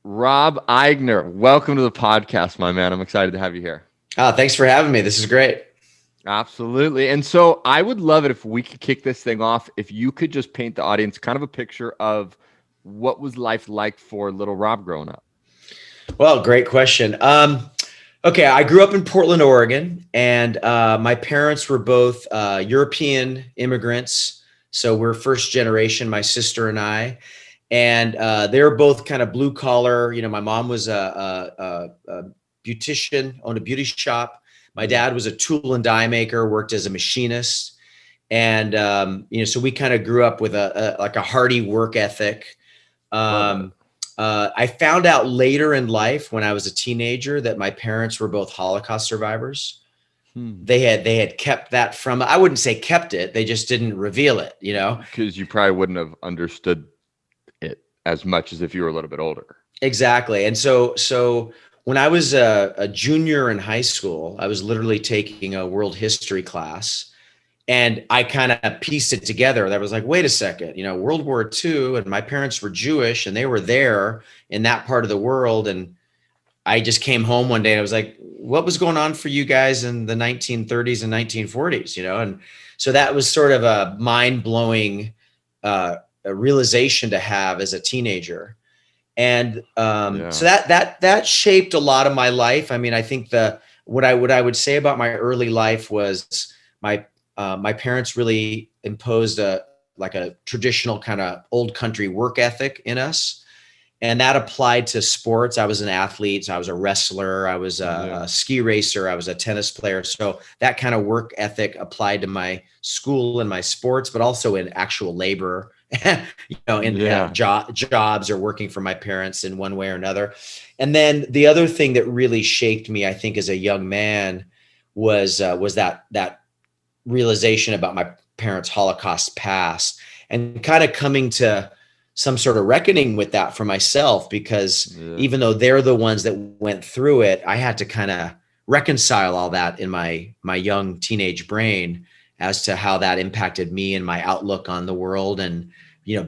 Rob Aigner, welcome to the podcast, my man. I'm excited to have you here. Thanks for having me. This is great. Absolutely. And so I would love it if we could kick this thing off. If you could just paint the audience kind of a picture of what was life like for little Rob growing up. Well, great question. Okay, I grew up in Portland, Oregon, and my parents were both European immigrants. So we're first generation, my sister and I, and they were both kind of blue collar. My mom was a beautician, owned a beauty shop. My dad was a tool and die maker, worked as a machinist, and so we kind of grew up with a hearty work ethic. Um, I found out later in life when I was a teenager that my parents were both Holocaust survivors. They had kept that from, I wouldn't say kept it, they just didn't reveal it, Because you probably wouldn't have understood it as much as if you were a little bit older. Exactly. And so when I was a junior in high school, I was literally taking a world history class. And I kind of pieced it together. That was like, wait a second, World War II, and my parents were Jewish and they were there in that part of the world. And I just came home one day and I was like, what was going on for you guys in the 1930s and 1940s, And so that was sort of a mind-blowing a realization to have as a teenager. And so that shaped a lot of my life. I mean, I think what I would say about my early life was my parents really imposed a traditional kind of old country work ethic in us. And that applied to sports. I was an athlete. So I was a wrestler. I was a ski racer. I was a tennis player. So that kind of work ethic applied to my school and my sports, but also in actual labor, jobs or working for my parents in one way or another. And then the other thing that really shaped me, I think, as a young man was that realization about my parents' Holocaust past and kind of coming to some sort of reckoning with that for myself, because even though they're the ones that went through it, I had to kind of reconcile all that in my young teenage brain as to how that impacted me and my outlook on the world. And,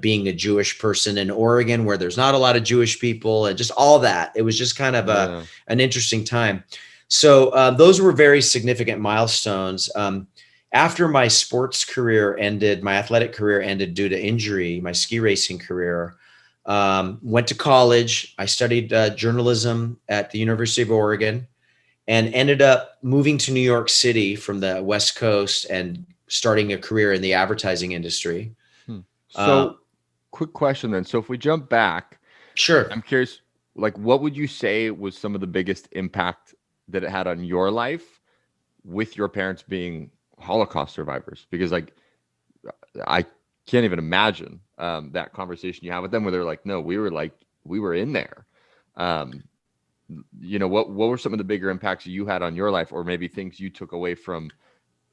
being a Jewish person in Oregon where there's not a lot of Jewish people and just all that, it was just kind of an interesting time. So those were very significant milestones. After my sports career ended, my athletic career ended due to injury, my ski racing career, went to college. I studied journalism at the University of Oregon and ended up moving to New York City from the West Coast and starting a career in the advertising industry. So quick question then. So if we jump back, sure. I'm curious, what would you say was some of the biggest impact that it had on your life with your parents being Holocaust survivors? Because I can't even imagine that conversation you have with them where they're like, no, we were in there. What were some of the bigger impacts you had on your life, or maybe things you took away from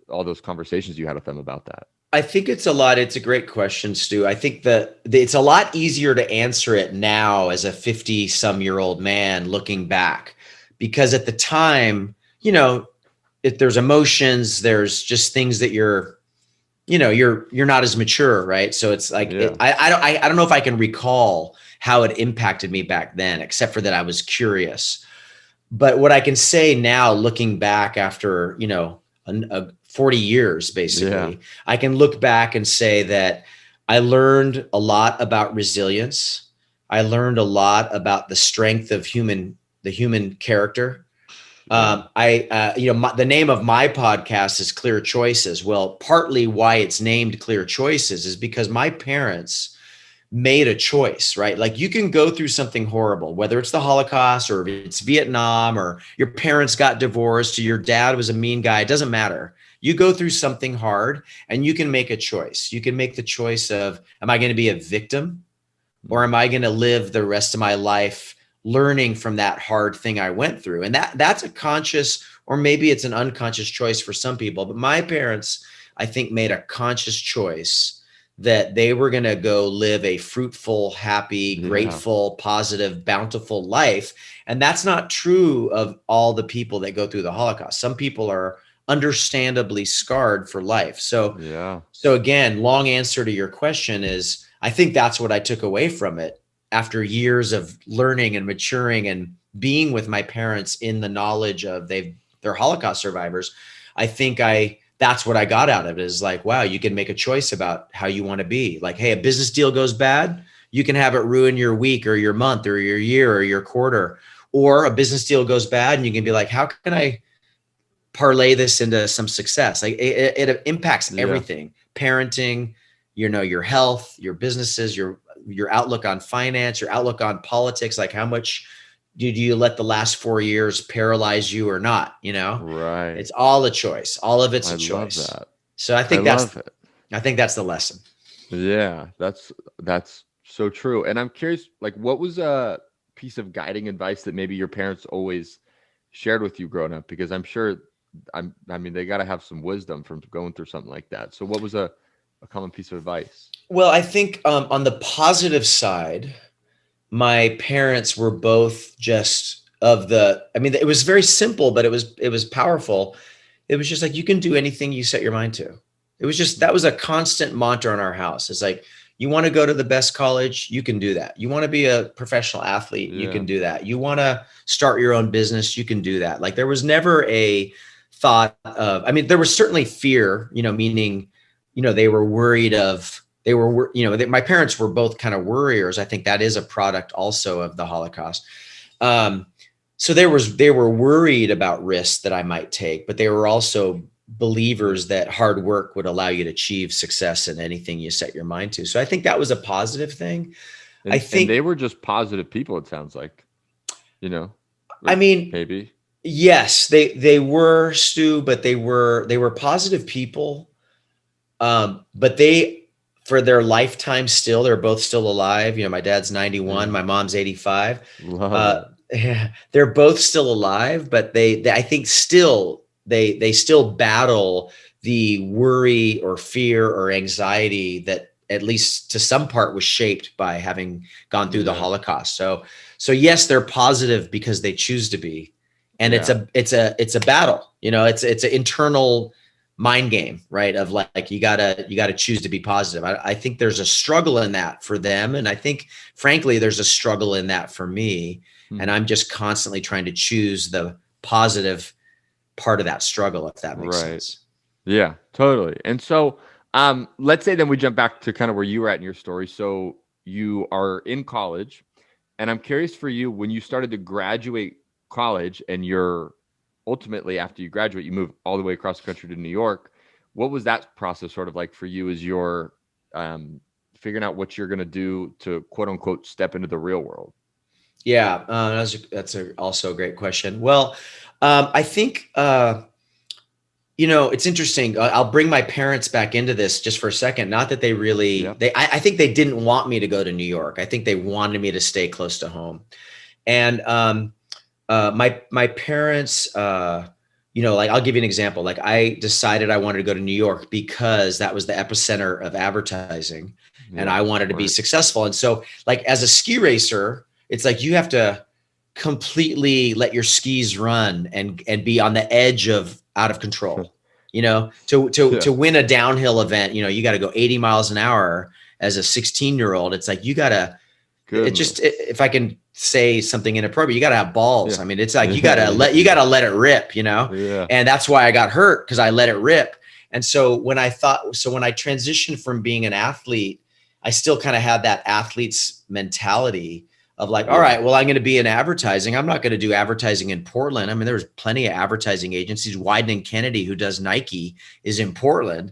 all those conversations you had with them about that? I think it's a great question, Stu. I think that it's a lot easier to answer it now as a 50-some-year-old man looking back, because at the time, if there's emotions, there's just things that you're not as mature, right? So it's like, I don't know if I can recall how it impacted me back then, except for that I was curious. But what I can say now, looking back after, 40 years, basically, I can look back and say that I learned a lot about resilience. I learned a lot about the strength of the human character. The name of my podcast is Clear Choices. Well, partly why it's named Clear Choices is because my parents made a choice, right? Like, you can go through something horrible, whether it's the Holocaust or it's Vietnam or your parents got divorced or your dad was a mean guy. It doesn't matter. You go through something hard and you can make a choice. You can make the choice of, am I going to be a victim, or am I going to live the rest of my life learning from that hard thing I went through? And that's a conscious, or maybe it's an unconscious choice for some people. But my parents, I think, made a conscious choice that they were going to go live a fruitful, happy, grateful, positive, bountiful life. And that's not true of all the people that go through the Holocaust. Some people are understandably scarred for life. So again, long answer to your question is, I think that's what I took away from it. after years of learning and maturing and being with my parents in the knowledge of they're Holocaust survivors, I think that's what I got out of it, is like, wow, you can make a choice about how you want to be. Like, hey, a business deal goes bad, you can have it ruin your week or your month or your year or your quarter. Or a business deal goes bad and you can be like, how can I parlay this into some success? Like it impacts Yeah. everything: parenting, your health, your businesses, your outlook on finance, your outlook on politics. Like, how much do you let the last 4 years paralyze you or not? Right. It's all a choice. All of it's I a love choice. that. So I love it. I think that's the lesson. Yeah, that's so true. And I'm curious, like, what was a piece of guiding advice that maybe your parents always shared with you growing up? Because I'm sure, I mean, they got to have some wisdom from going through something like that. So, what was a common piece of advice? Well, I think on the positive side, my parents were both just I mean, it was very simple, but it was powerful. It was just like, you can do anything you set your mind to. It was just, Hmm. that was a constant mantra in our house. It's like, you want to go to the best college, you can do that. You want to be a professional athlete, you Yeah. can do that. You want to start your own business, you can do that. Like, there was never a thought of, I mean, there was certainly fear, meaning, they were worried of, my parents were both kind of worriers. I think that is a product also of the Holocaust. Um, so they were worried about risks that I might take, but they were also Yeah. believers that hard work would allow you to achieve success in anything you set your mind to. So I think that was a positive thing. I And they think, were just positive people, it sounds like, you know, I or mean, maybe. yes, they were, Stu, but they were positive people. But for their lifetime, they're both still alive. My dad's 91, Yeah. my mom's 85. Love Uh, it. they're both still alive, but they I think still they still battle the worry or fear or anxiety that at least to some part was shaped by having gone through the Yeah. Holocaust. So yes, they're positive because they choose to be, and it's Yeah. a battle. It's an internal mind game, right? Of like, you gotta choose to be positive. I think there's a struggle in that for them, and I think, frankly, there's a struggle in that for me, and Mhm. I'm just constantly trying to choose the positive part of that struggle, if that makes Right. sense. Yeah, totally. And so, let's say then we jump back to kind of where you were at in your story. So you are in college, and I'm curious for you when you started to graduate college, and you're ultimately after you graduate, you move all the way across the country to New York. What was that process sort of like for you as you're um, figuring out what you're going to do to quote unquote step into the real world? Yeah, also a great question. Well, I think it's interesting. I'll bring my parents back into this just for a second. Not that they Yeah. really, I think they didn't want me to go to New York. I think they wanted me to stay close to home. And my parents, like, I'll give you an example. Like, I decided I wanted to go to New York because that was the epicenter of advertising, and Yeah. I wanted to be Smart. successful. And so, like, as a ski racer, it's like you have to completely let your skis run and be on the edge of out of control. To Yeah. win a downhill event, you got to go 80 miles an hour as a 16-year-old. It's like, you got to, Goodness. if I can say something inappropriate, you got to have balls. Yeah. I mean, it's like, you got Yeah. to Yeah. let Yeah. it rip, Yeah. and that's why I got hurt, because I let it rip. And so when I transitioned from being an athlete, I still kind of had that athlete's mentality of like, all Yeah. right, well, I'm going to be in advertising. I'm not going to do advertising in Portland. I mean, there's plenty of advertising agencies. Wieden Kennedy, who does Nike, is in Portland.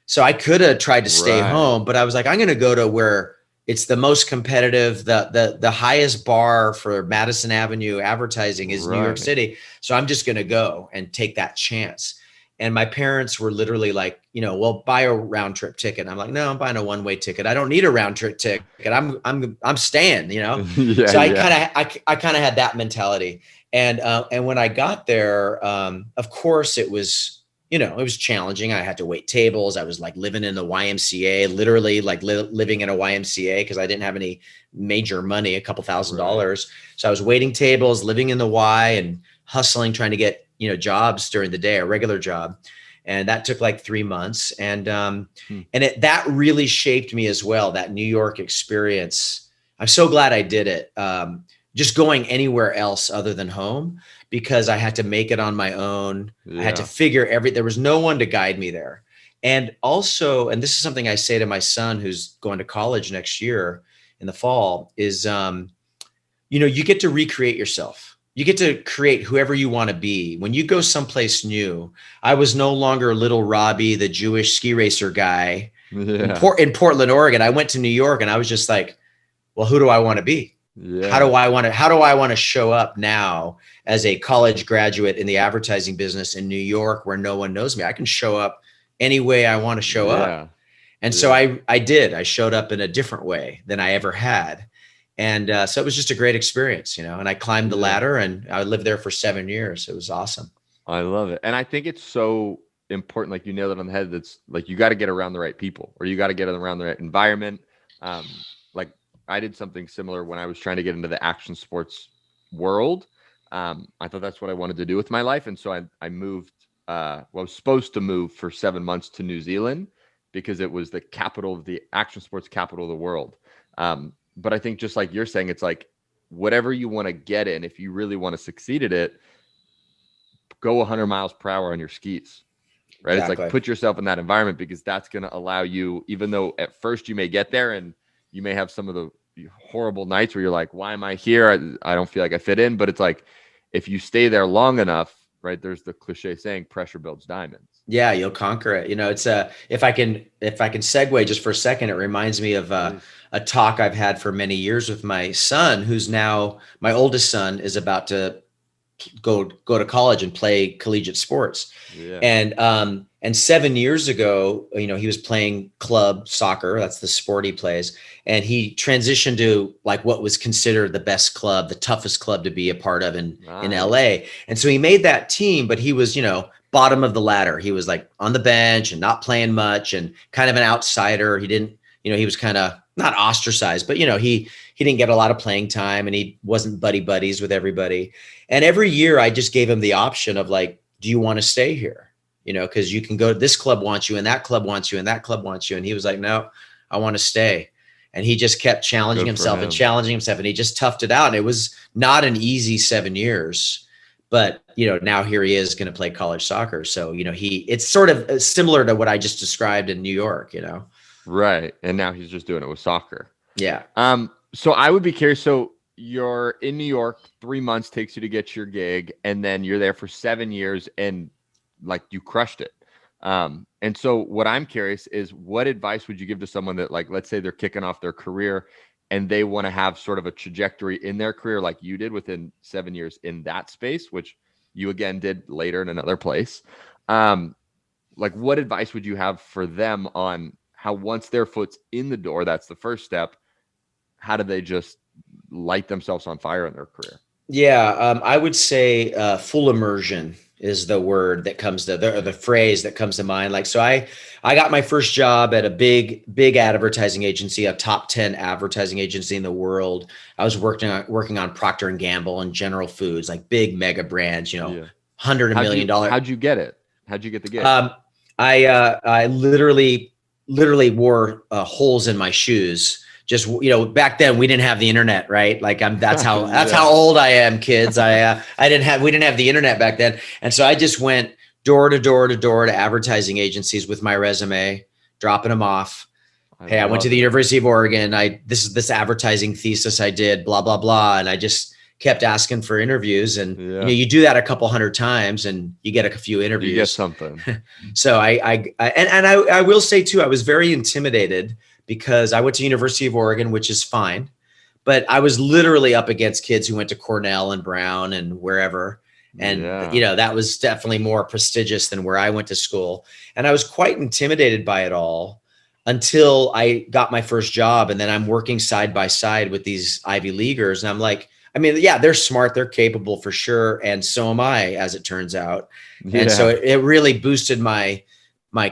So I could have tried to stay Right. home, but I was like, I'm going to go to where it's the most competitive. The highest bar for Madison Avenue advertising is New York Right. City. So I'm just going to go and take that chance. And my parents were literally like, well, buy a round trip ticket. I'm like, no, I'm buying a one-way ticket. I don't need a round trip ticket. I'm staying. Yeah. So Yeah. I kind of had that mentality. And when I got there, of course it was challenging. I had to wait tables. I was like living in the YMCA, literally like living in a YMCA, because I didn't have any major money, a couple Right. $1,000s. So I was waiting tables, living in the Y, and hustling, trying to get, jobs during the day, a regular job. And that took like 3 months. And Hmm. that really shaped me as well, that New York experience. I'm so glad I did it. Just going anywhere else other than home, because I had to make it on my own. I had to Yeah. figure there was no one to guide me there. And also, and this is something I say to my son who's going to college next year in the fall, is you get to recreate yourself. You get to create whoever you want to be. When you go someplace new, I was no longer little Robbie, the Jewish ski racer guy Yeah. In Portland, Oregon. I went to New York and I was just like, well, who do I want to be? Yeah. How do I want to show up now as a college graduate in the advertising business in New York where no one knows me? I can show up any way I want to show up. Yeah. And so Yeah. I did. I showed up in a different way than I ever had. And so it was just a great experience, and I climbed the Yeah. ladder and I lived there for 7 years. It was awesome. I love it. And I think it's so important, like you nailed it on the head. That's like you got to get around the right people, or you got to get around the right environment. Like I did something similar when I was trying to get into the action sports world. I thought that's what I wanted to do with my life. And so I moved, I was supposed to move for 7 months to New Zealand because it was the capital of the action sports capital of the world. But I think just like you're saying, it's like whatever you want to get in, if you really want to succeed at it, go 100 miles per hour on your skis, right? It's like Exactly. put yourself in that environment because that's going to allow you, even though at first you may get there and you may have some of the horrible nights where you're like, why am I here? I don't feel like I fit in. But it's like, if you stay there long enough, right? There's the cliche saying, pressure builds diamonds. Yeah, you'll conquer it. It's if I can segue just for a second, it reminds me of Please. a talk I've had for many years with my son, who's now my oldest son is about to go to college and play collegiate sports. Yeah. And 7 years ago, he was playing club soccer. That's the sport he plays. And he transitioned to like what was considered the best club, the toughest club to be a part of in Nice. LA. And so he made that team, but he was, bottom of the ladder. He was like on the bench and not playing much and kind of an outsider. He didn't, he was kind of not ostracized, but he didn't get a lot of playing time and he wasn't buddy buddies with everybody. And every year I just gave him the option of like, do you want to stay here? Because you can go, this club wants you and that club wants you and that club wants you. And he was like, no, I want to stay. And he just kept challenging Good for himself and him. challenging himself. And he just toughed it out. And it was not an easy 7 years, but now here he is going to play college soccer. So, it's sort of similar to what I just described in New York. Right. And now he's just doing it with soccer. Yeah. So I would be curious. So you're in New York, 3 months takes you to get your gig, and then you're there for 7 years and like you crushed it. And so what I'm curious is what advice would you give to someone that, like, let's say they're kicking off their career and they want to have sort of a trajectory in their career like you did within 7 years in that space, which you again did later in another place. Like what advice would you have for them on how once their foot's in the door, that's the first step, how do they just light themselves on fire in their career? Yeah, I would say full immersion is the word that comes to the phrase that comes to mind. Like, so I got my first job at a big advertising agency, a top 10 advertising agency in the world. I was working on Procter and Gamble and General Foods, like big mega brands, Yeah. hundred a million dollar. How'd you get it? How'd you get the gig? I literally wore holes in my shoes. Just back then we didn't have the internet, right? Like that's how Yeah. old I am, kids. We didn't have the internet back then, and so I just went door to door to door to advertising agencies with my resume, dropping them off. I Hey, I went to love the it. University of Oregon. This is this advertising thesis I did, blah blah blah, and I just kept asking for interviews, and Yeah. you do that a couple hundred times, and you get a few You get interviews. something. So I will say too, I was very intimidated because I went to University of Oregon, which is fine, but I was literally up against kids who went to Cornell and Brown and wherever. And, Yeah. that was definitely more prestigious than where I went to school. And I was quite intimidated by it all until I got my first job. And then I'm working side by side with these Ivy Leaguers. And I'm like, I mean, yeah, they're smart, they're capable for sure. And so am I, as it turns out. And so Yeah. it really boosted my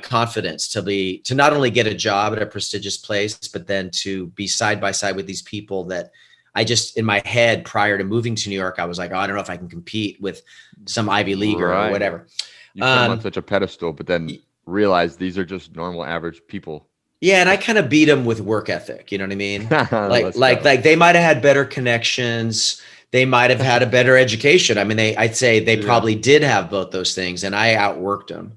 confidence to not only get a job at a prestigious place, but then to be side by side with these people that I just, in my head prior to moving to New York, I was like, oh, I don't know if I can compete with some Ivy Leaguer or Right. whatever. You put them on such a pedestal, but then realize these are just normal average people. Yeah, and I kind of beat them with work ethic. You know what I mean? Like, Let's like, go. like they might have had better connections. They might have had a better education. I mean, I'd say they Yeah, probably did have both those things, and I outworked them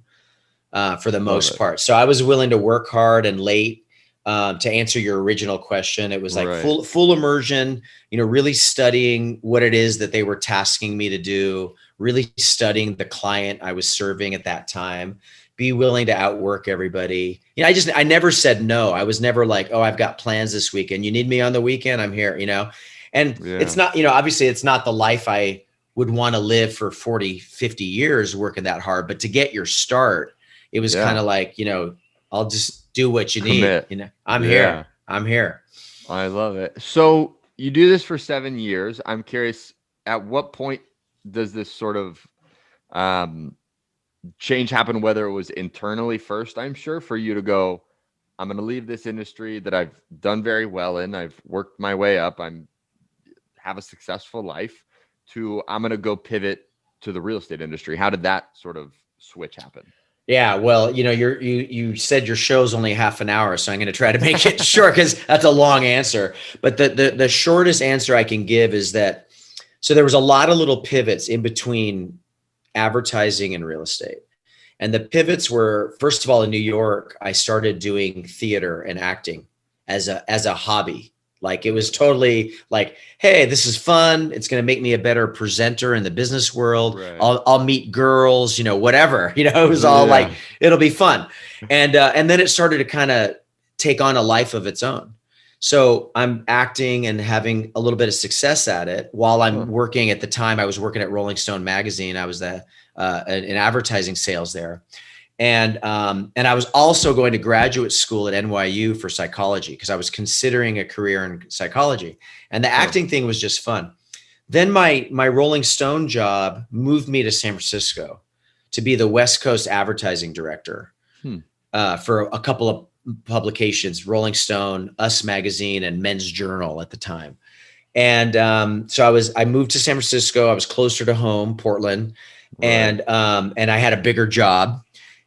for the love most it. part. So I was willing to work hard and late. To answer your original question, it was like Right. full immersion. You know, really studying what it is that they were tasking me to do. Really studying the client I was serving at that time. Be willing to outwork everybody. You know, I never said no. I was never like, oh, I've got plans this weekend. You need me on the weekend? I'm here. You know, and it's Yeah. not, obviously it's not the life I would want to live for 40, 50 years working that hard, but to get your start, it was kind Yeah. of like, I'll just do what you need. Commit. I'm here. Yeah. I'm here. I love it. So you do this for 7 years. I'm curious, at what point does this sort of um, change happen, whether it was internally first, I'm sure, for you to go, I'm going to leave this industry that I've done very well in. I've worked my way up. I'm have a successful life to I'm going to go pivot to the real estate industry. How did that sort of switch happen? Yeah, well, you said your show's only half an hour, so I'm going to try to make it short because that's a long answer. But the shortest answer I can give is that so there was a lot of little pivots in between advertising and real estate. And the pivots were, first of all, in New York, I started doing theater and acting as a hobby. Like it was totally like, hey, this is fun. It's going to make me a better presenter in the business world. Right. I'll meet girls, whatever. It was all like Yeah. it'll be fun. And then it started to kind of take on a life of its own. So I'm acting and having a little bit of success at it while I'm Huh. working. At the time, I was working at Rolling Stone magazine. I was in advertising sales there. And I was also going to graduate school at NYU for psychology because I was considering a career in psychology. And the Huh. acting thing was just fun. Then my Rolling Stone job moved me to San Francisco to be the West Coast advertising director Hmm. for a couple of publications, Rolling Stone, Us Magazine, and Men's Journal at the time. And so I moved to San Francisco. I was closer to home, Portland, Right. and I had a bigger job.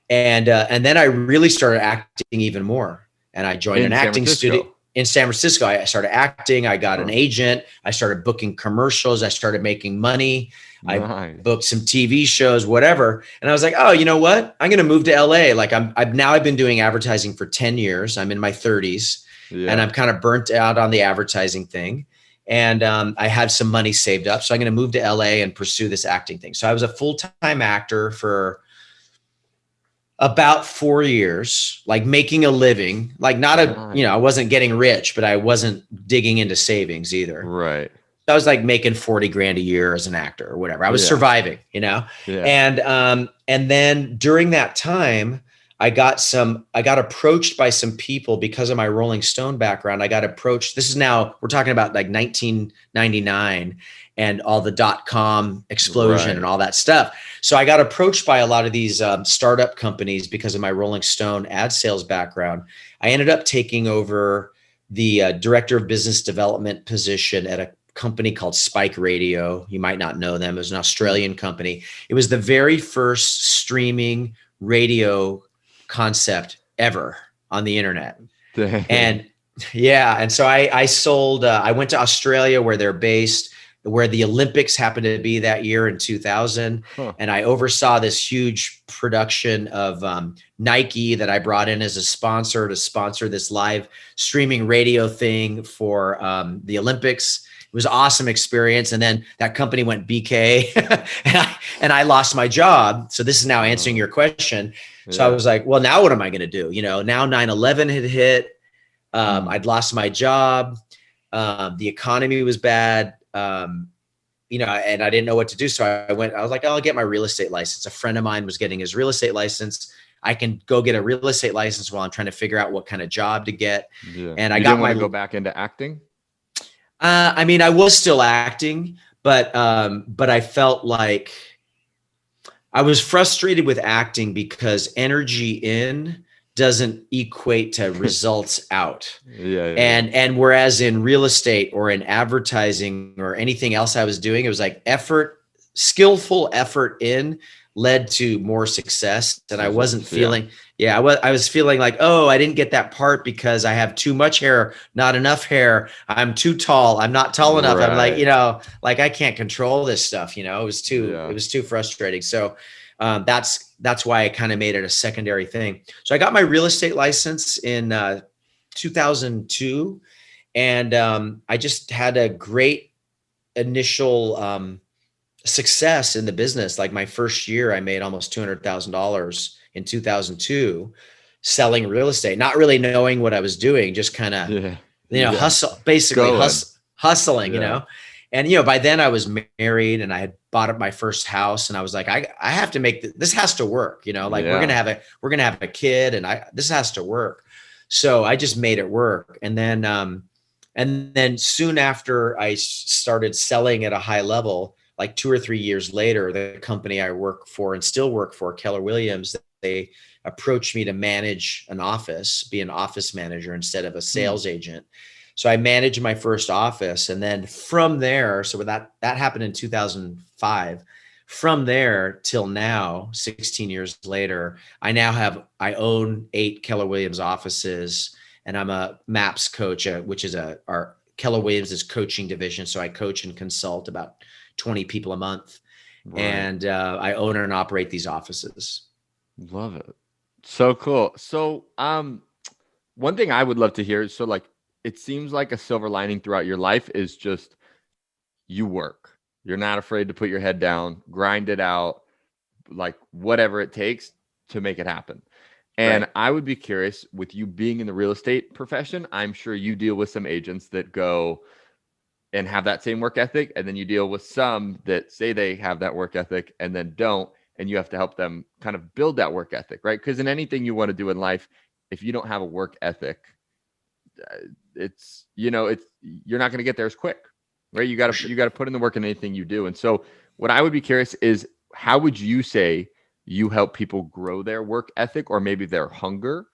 And then I really started acting even more. And I joined an In San acting studio Francisco. in San Francisco. I started acting. I got an Huh. agent. I started booking commercials. I started making money. I Nice. booked some TV shows, whatever. And I was like, oh, you know what? I'm going to move to LA. Like I've been doing advertising for 10 years. I'm in my 30s and Yeah. I'm kind of burnt out on the advertising thing. And I had some money saved up. So I'm going to move to LA and pursue this acting thing. So I was a full-time actor for about 4 years, like making a living, like not Nice. I wasn't getting rich, but I wasn't digging into savings either. Right. I was like making 40 grand a year as an actor or whatever. I was Yeah. surviving. Yeah. And then during that time, I got approached by some people because of my Rolling Stone background. I got approached. This is now, we're talking about like 1999 and all the .com explosion and Right. all that stuff. So I got approached by a lot of these startup companies because of my Rolling Stone ad sales background. I ended up taking over the director of business development position at a company called Spike Radio. You might not know them. It was an Hmm. Australian company. It was the very first streaming radio concept ever on the internet. Dang. And yeah, and so I sold. I went to Australia where they're based, where the Olympics happened to be that year in 2000, Huh. and I oversaw this huge production of Nike that I brought in as a sponsor to sponsor this live streaming radio thing for the Olympics. It was an awesome experience, and then that company went BK, and I lost my job. So this is now answering your question. So I Yeah. was like, well, now what am I going to do? Now 9/11 had hit. Hmm. I'd lost my job. The economy was bad. And I didn't know what to do. So I was like, oh, I'll get my real estate license. A friend of mine was getting his real estate license. I can go get a real estate license while I'm trying to figure out what kind of job to get. Yeah. And I You got didn't want my, to go back into acting? I mean, I was still acting, but I felt like I was frustrated with acting because energy in doesn't equate to results out. Yeah. Yeah. Yeah. And whereas in real estate or in advertising or anything else I was doing, it was like skillful effort in, led to more success. And I wasn't Results. Yeah. feeling, I was feeling like, oh, I didn't get that part because I have too much hair, not enough hair. I'm too tall. I'm not tall enough. I'm like, Right. like I can't control this stuff. It was Yeah. too frustrating. So that's why I kind of made it a secondary thing. So I got my real estate license in 2002, and I just had a great initial success in the business. Like my first year, I made almost $200,000 in 2002 selling real estate, not really knowing what I was doing, just kind of, Yeah. Yeah. basically Going. hustling, Yeah. And, by then I was married and I had bought up my first house, and I was like, I have to make this has to work, like we're going Yeah. to have a kid, and this has to work. So I just made it work. And then soon after I started selling at a high level, like 2 or 3 years later, the company I work for and still work for, Keller Williams, they approached me to manage an office, be an office manager instead of a Hmm. sales agent. So I managed my first office. And then from there, so that happened in 2005. From there till now, 16 years later, I own 8 Keller Williams offices, and I'm a MAPS coach, which is our Keller Williams' coaching division. So I coach and consult about 20 people a month, Right. and I own and operate these offices. Love it. So cool. So, one thing I would love to hear is, so like, it seems like a silver lining throughout your life is just you work. You're not afraid to put your head down, grind it out, like whatever it takes to make it happen. And Right. I would be curious, with you being in the real estate profession, I'm sure you deal with some agents that go and have that same work ethic. And then you deal with some that say they have that work ethic and then don't. And you have to help them kind of build that work ethic, right? Because in anything you want to do in life, if you don't have a work ethic, it's you're not going to get there as quick, right? For sure. You got to put in the work in anything you do. And so what I would be curious is, how would you say you help people grow their work ethic, or maybe their hunger,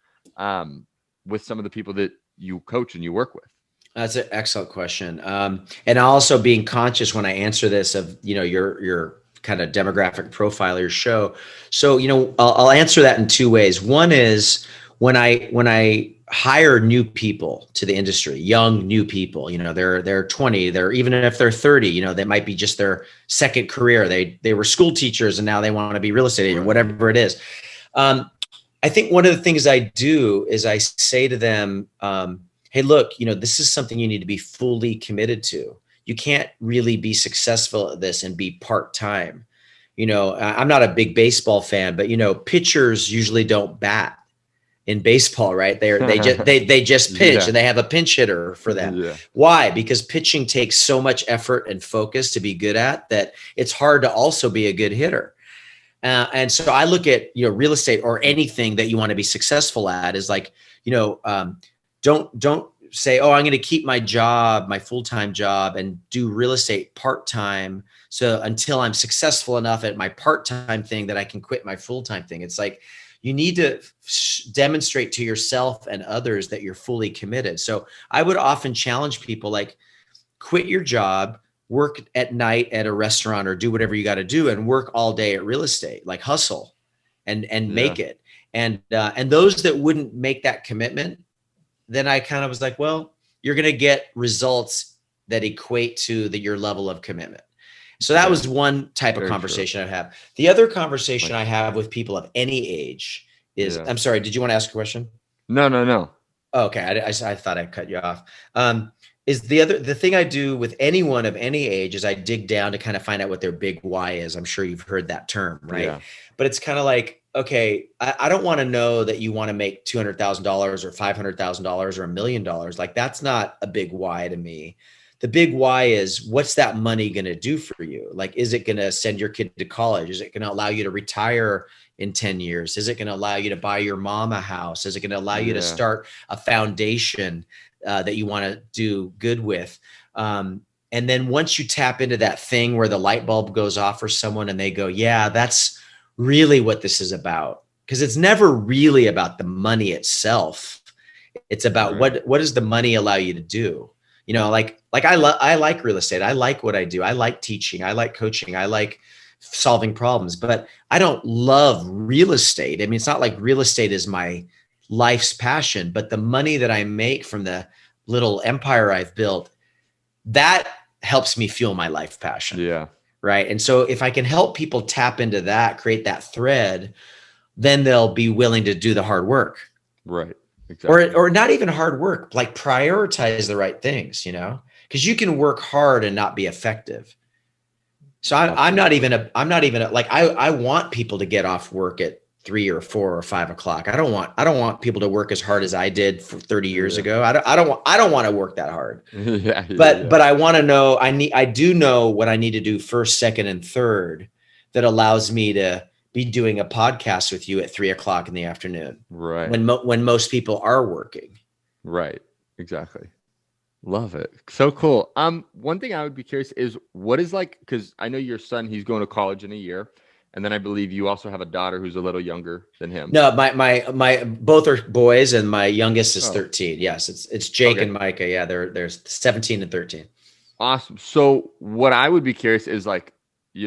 with some of the people that you coach and you work with? That's an excellent question. And also being conscious when I answer this of, your kind of demographic profile of your show. So, I'll answer that in two ways. One is when I hire new people to the industry, young new people, they're 20, they're, even if they're 30, they might be just their second career. They were school teachers and now they want to be real estate agent, Right. whatever it is. I think one of the things I do is I say to them, hey, look, this is something you need to be fully committed to. You can't really be successful at this and be part-time. I'm not a big baseball fan, but pitchers usually don't bat in baseball, right? They just pitch, Yeah. and they have a pinch hitter for them. Yeah. Why? Because pitching takes so much effort and focus to be good at that it's hard to also be a good hitter. And so I look at real estate or anything that you want to be successful at is like, don't say, oh, I'm going to keep my job, my full-time job, and do real estate part-time, so until I'm successful enough at my part-time thing that I can quit my full-time thing. It's like you need to demonstrate to yourself and others that you're fully committed. So I would often challenge people, like, quit your job, work at night at a restaurant, or do whatever you got to do, and work all day at real estate, like hustle and Yeah. make it. And those that wouldn't make that commitment, then I kind of was like, well, you're going to get results that equate to your level of commitment. So that Yeah. was one type of Very true. conversation I have. The other conversation Like, I have with people of any age is, yeah. I'm sorry, did you want to ask a question? No, no, no. Oh, okay. I thought I cut you off. Is the thing I do with anyone of any age is I dig down to kind of find out what their big why is. I'm sure you've heard that term, right? Yeah. But it's kind of like, okay, I don't want to know that you want to make $200,000 or $500,000 or $1 million. Like, that's not a big why to me. The big why is, what's that money going to do for you? Like, is it going to send your kid to college? Is it going to allow you to retire in 10 years? Is it going to allow you to buy your mom a house? Is it going to allow you to Yeah. start a foundation that you want to do good with? And then once you tap into that thing where the light bulb goes off for someone and they go, yeah, that's really what this is about. Because it's never really about the money itself. It's about Right. what does the money allow you to do? Like I like real estate. I like what I do. I like teaching. I like coaching. I like solving problems. But I don't love real estate. I mean, it's not like real estate is my life's passion, but the money that I make from the little empire I've built, that helps me fuel my life passion. Yeah. Right. And so if I can help people tap into that, create that thread, then they'll be willing to do the hard work. Right. Exactly. Or not even hard work, like prioritize the right things, because you can work hard and not be effective. So I'm not even like, I want people to get off work at 3 or 4 or 5 o'clock. I don't want people to work as hard as I did for 30 years ago. I don't want to work that hard. But I want to know, I do know what I need to do first, second, and third that allows me to be doing a podcast with you at 3 o'clock in the afternoon. Right. When most people are working. Right. Exactly. Love it. So cool. One thing I would be curious is what is like, because I know your son, he's going to college in a year. And then I believe you also have a daughter who's a little younger than him. No, my both are boys, and my youngest is 13. Yes, it's Jake and Micah. Yeah, they're 17 and 13. Awesome. So what I would be curious is like,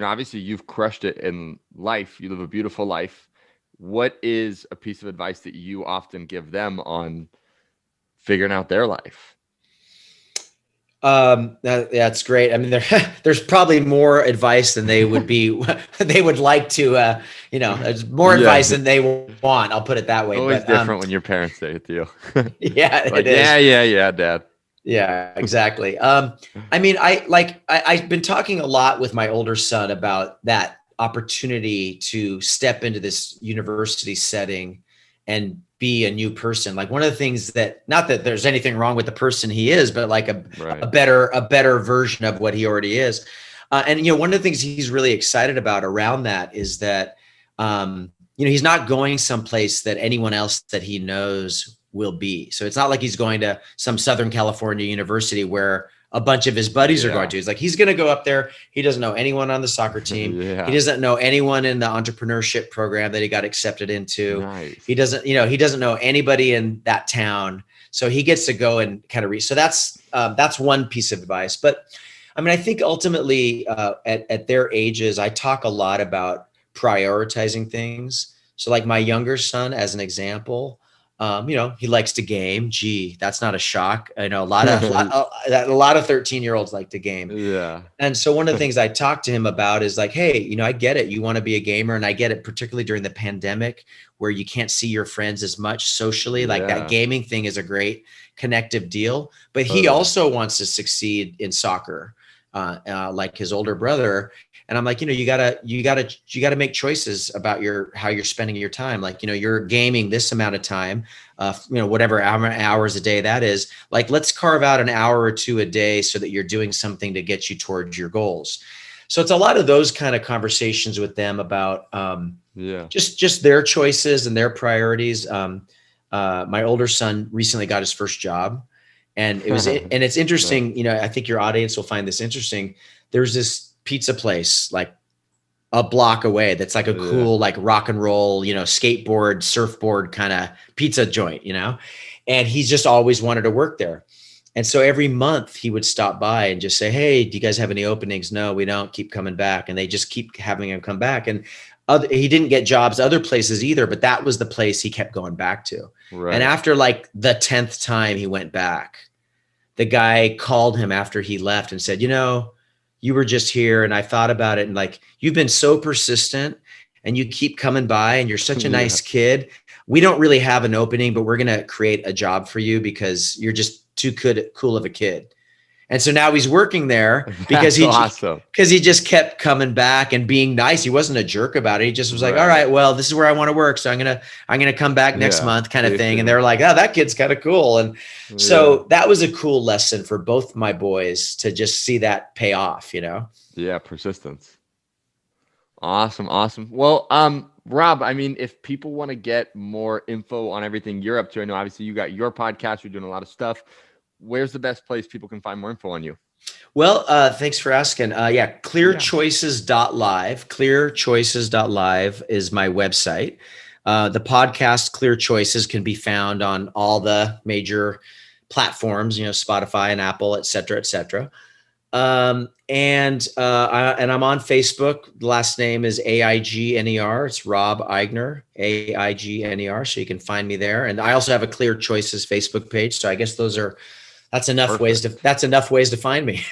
obviously you've crushed it in life. You live a beautiful life. What is a piece of advice that you often give them on figuring out their life? That's great. I mean, there's probably more advice than they would like to, there's more advice than they want. I'll put it that way. Always different when your parents say it to you. Yeah. Like, yeah, Dad. Yeah, exactly. I mean, I've been talking a lot with my older son about that opportunity to step into this university setting and be a new person. Like one of the things that, not that there's anything wrong with the person he is, but like a better version of what he already is. And one of the things he's really excited about around that is that, he's not going someplace that anyone else that he knows will be. So it's not like he's going to some Southern California university where a bunch of his buddies are going to. It's like, he's going to go up there. He doesn't know anyone on the soccer team. He doesn't know anyone in the entrepreneurship program that he got accepted into. Nice. He doesn't know anybody in that town. So he gets to go and kind of so that's one piece of advice. But I mean, I think ultimately at their ages, I talk a lot about prioritizing things. So like my younger son, as an example, he likes to game. Gee, that's not a shock. I know a lot of 13-year-olds like to game. Yeah. And so one of the things I talk to him about is like, hey, I get it. You want to be a gamer. And I get it, particularly during the pandemic where you can't see your friends as much socially. Like that gaming thing is a great connective deal, but he also wants to succeed in soccer, like his older brother. And I'm like, you gotta make choices about how you're spending your time. Like, you're gaming this amount of time, whatever hours a day that is. Like, let's carve out an hour or two a day so that you're doing something to get you towards your goals. So it's a lot of those kind of conversations with them about just their choices and their priorities. My older son recently got his first job, and it's interesting. I think your audience will find this interesting. There's this pizza place like a block away that's like a cool like rock and roll, skateboard, surfboard kind of pizza joint, and he's just always wanted to work there. And so every month he would stop by and just say, hey, do you guys have any openings? No, we don't. Keep coming back. And they just keep having him come back. And he didn't get jobs other places either, but that was the place he kept going back to. Right. And after like the 10th time he went back, the guy called him after he left and said, you were just here and I thought about it. And like, you've been so persistent and you keep coming by and you're such a nice kid. We don't really have an opening, but we're going to create a job for you because you're just too cool of a kid. And so now he's working there because he just kept coming back and being nice. He wasn't a jerk about it. He just was like, all right, well, this is where I want to work. So I'm going to come back next month kind of thing. And they're like, oh, that kid's kind of cool. And so that was a cool lesson for both my boys to just see that pay off, Yeah. Persistence. Awesome. Well, Rob, I mean, if people want to get more info on everything you're up to, I know obviously you got your podcast, you're doing a lot of stuff. Where's the best place people can find more info on you? Well, thanks for asking. Clearchoices.live. Clearchoices.live is my website. The podcast Clear Choices can be found on all the major platforms, Spotify and Apple, et cetera, et cetera. And I'm on Facebook. Last name is Aigner. It's Rob Aigner, Aigner. So you can find me there. And I also have a Clear Choices Facebook page. So I guess that's enough Perfect. ways to find me.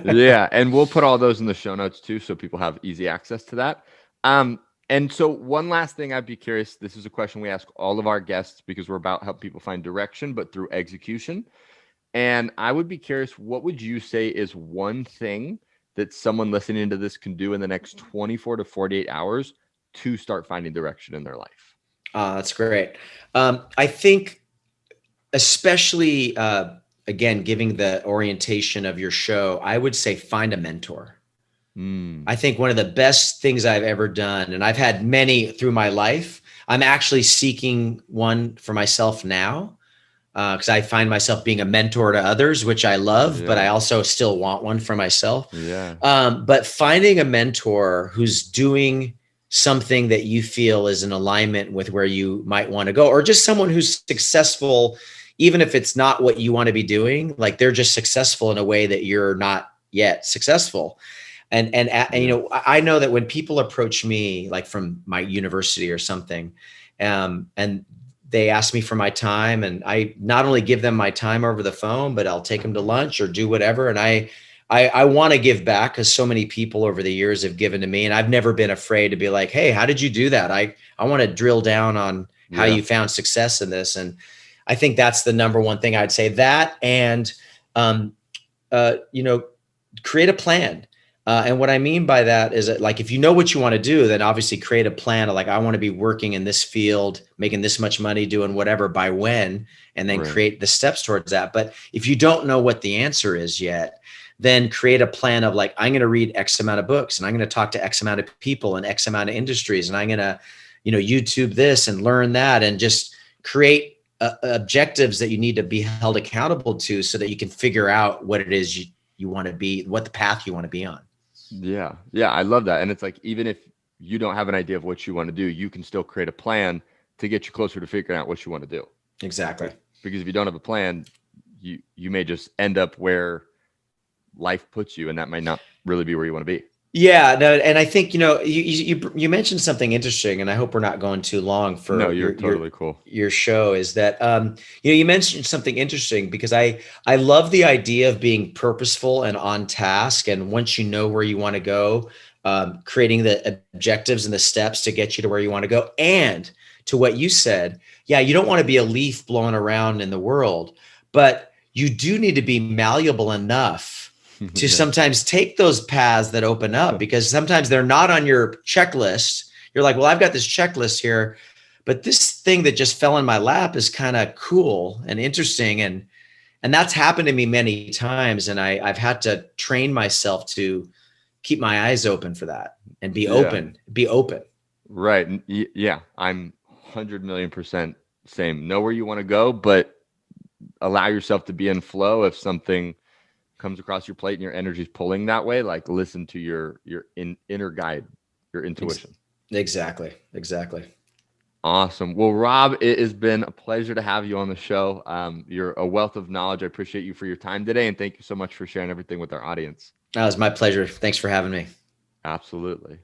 Yeah, and we'll put all those in the show notes too, so people have easy access to that. Um, and so one last thing, I'd be curious. This is a question we ask all of our guests because we're about help people find direction, but through execution. And I would be curious, what would you say is one thing that someone listening to this can do in the next 24 to 48 hours to start finding direction in their life? That's great. I think, especially again, giving the orientation of your show, I would say find a mentor. Mm, I think one of the best things I've ever done, and I've had many through my life, I'm actually seeking one for myself now, because I find myself being a mentor to others, which I love, but I yeah, also still want one for myself. yeah, But finding a mentor who's doing something that you feel is in alignment with where you might want to go, or just someone who's successful, even if it's not what you want to be doing, like they're just successful in a way that you're not yet successful. And yeah, I know that when people approach me, like from my university or something, and they ask me for my time, and I not only give them my time over the phone, but I'll take them to lunch or do whatever. And I want to give back, because so many people over the years have given to me, and I've never been afraid to be like, hey, how did you do that? I want to drill down on how yeah. you found success in this. And I think that's the number one thing I'd say. That, and um, you know, create a plan. And what I mean by that is that, like, if you know what you want to do, then obviously create a plan of, like, I want to be working in this field, making this much money, doing whatever by when, and then Right. create the steps towards that. But if you don't know what the answer is yet, then create a plan of, like, I'm going to read X amount of books, and I'm going to talk to X amount of people in X amount of industries, and I'm going to, YouTube this and learn that, and just create objectives that you need to be held accountable to, so that you can figure out what it is you want to be, what the path you want to be on. Yeah. Yeah. I love that. And it's like, even if you don't have an idea of what you want to do, you can still create a plan to get you closer to figuring out what you want to do. Exactly. Right. Because if you don't have a plan, you may just end up where life puts you, and that might not really be where you want to be. Yeah, no, and I think, you mentioned something interesting, and I hope we're not going too long No, for you're totally cool. your show. Is that, you mentioned something interesting, because I love the idea of being purposeful and on task, and once you know where you want to go, creating the objectives and the steps to get you to where you want to go. And to what you said, yeah, you don't want to be a leaf blowing around in the world, but you do need to be malleable enough to Yeah. sometimes take those paths that open up, because sometimes they're not on your checklist. You're like, well, I've got this checklist here, but this thing that just fell in my lap is kind of cool and interesting. And that's happened to me many times. And I've had to train myself to keep my eyes open for that, and Yeah. be open. Right. Yeah. I'm 100 million% same. Know where you want to go, but allow yourself to be in flow. If something comes across your plate and your energy is pulling that way, like listen to your inner guide, your intuition. Exactly. Exactly. Awesome. Well, Rob, it has been a pleasure to have you on the show. You're a wealth of knowledge. I appreciate you for your time today, and thank you so much for sharing everything with our audience. That was my pleasure. Thanks for having me. Absolutely.